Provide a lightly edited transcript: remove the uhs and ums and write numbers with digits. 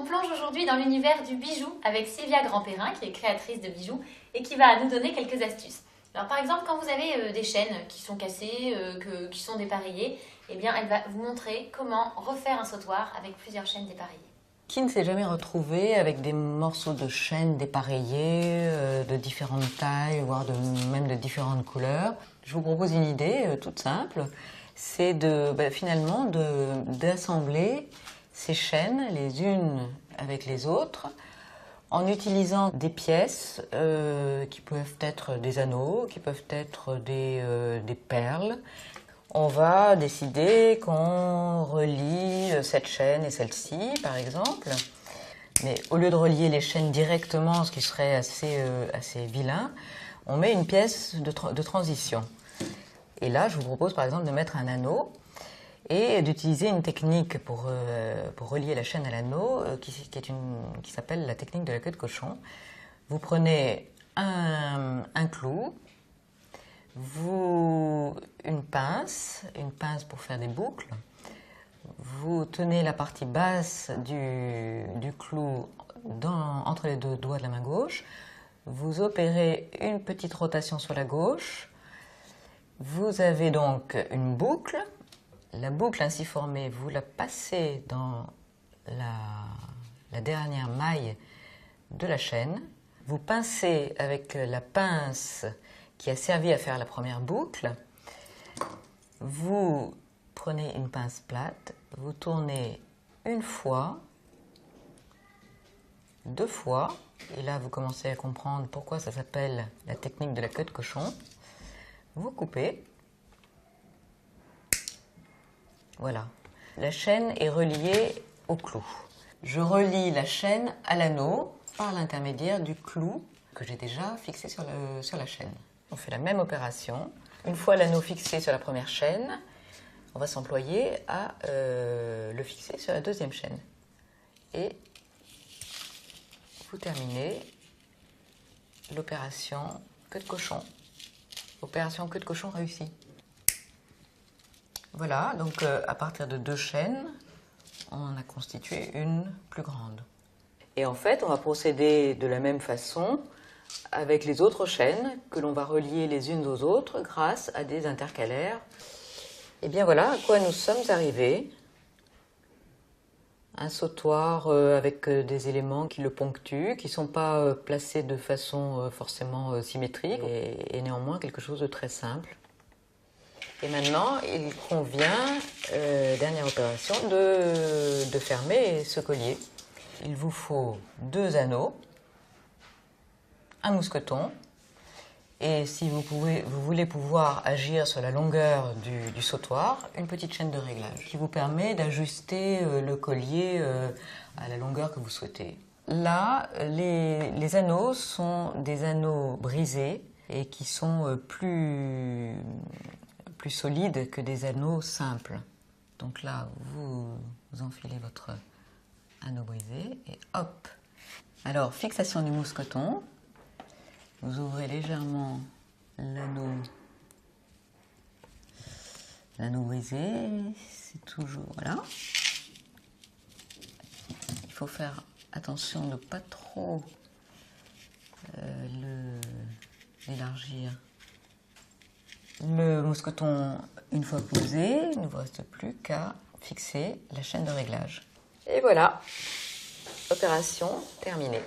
plonge aujourd'hui dans l'univers du bijou avec Sylvia Grandperrin, qui est créatrice de bijoux et qui va nous donner quelques astuces. Alors par exemple, quand vous avez des chaînes qui sont cassées, qui sont dépareillées, eh bien elle va vous montrer comment refaire un sautoir avec plusieurs chaînes dépareillées. Qui ne s'est jamais retrouvé avec des morceaux de chaîne dépareillés, de différentes tailles, voire même de différentes couleurs? Je vous propose une idée toute simple, c'est finalement d'assembler ces chaînes les unes avec les autres en utilisant des pièces qui peuvent être des anneaux, qui peuvent être des perles. On va décider qu'on relie cette chaîne et celle-ci, par exemple. Mais au lieu de relier les chaînes directement, ce qui serait assez vilain, on met une pièce de transition. Et là, je vous propose par exemple de mettre un anneau et d'utiliser une technique pour relier la chaîne à l'anneau qui s'appelle la technique de la queue de cochon. Vous prenez un clou, une pince pour faire des boucles. Vous tenez la partie basse du clou entre les deux doigts de la main gauche. Vous opérez une petite rotation sur la gauche. Vous avez donc une boucle. La boucle ainsi formée, vous la passez dans la dernière maille de la chaîne. Vous pincez avec la pince qui a servi à faire la première boucle. Vous prenez une pince plate, vous tournez une fois, deux fois, et là vous commencez à comprendre pourquoi ça s'appelle la technique de la queue de cochon. Vous coupez. Voilà. La chaîne est reliée au clou. Je relie la chaîne à l'anneau par l'intermédiaire du clou que j'ai déjà fixé sur la chaîne. On fait la même opération. Une fois l'anneau fixé sur la première chaîne, on va s'employer à le fixer sur la deuxième chaîne. Et vous terminez l'opération queue de cochon. Opération queue de cochon réussie. Voilà, donc à partir de deux chaînes, on a constitué une plus grande. Et en fait, on va procéder de la même façon avec les autres chaînes que l'on va relier les unes aux autres grâce à des intercalaires. Et bien voilà à quoi nous sommes arrivés. Un sautoir avec des éléments qui le ponctuent, qui ne sont pas placés de façon forcément symétrique, et néanmoins quelque chose de très simple. Et maintenant, il convient, dernière opération, de fermer ce collier. Il vous faut deux anneaux, un mousqueton, et si vous voulez pouvoir agir sur la longueur du sautoir, une petite chaîne de réglage qui vous permet d'ajuster le collier à la longueur que vous souhaitez. Là, les anneaux sont des anneaux brisés et qui sont plus solides que des anneaux simples. Donc là, vous enfilez votre anneau brisé et hop. Alors, fixation du mousqueton. Vous ouvrez légèrement l'anneau brisé, c'est toujours là. Il faut faire attention de ne pas trop l'élargir. Le mousqueton, une fois posé, il ne vous reste plus qu'à fixer la chaîne de réglage. Et voilà, opération terminée.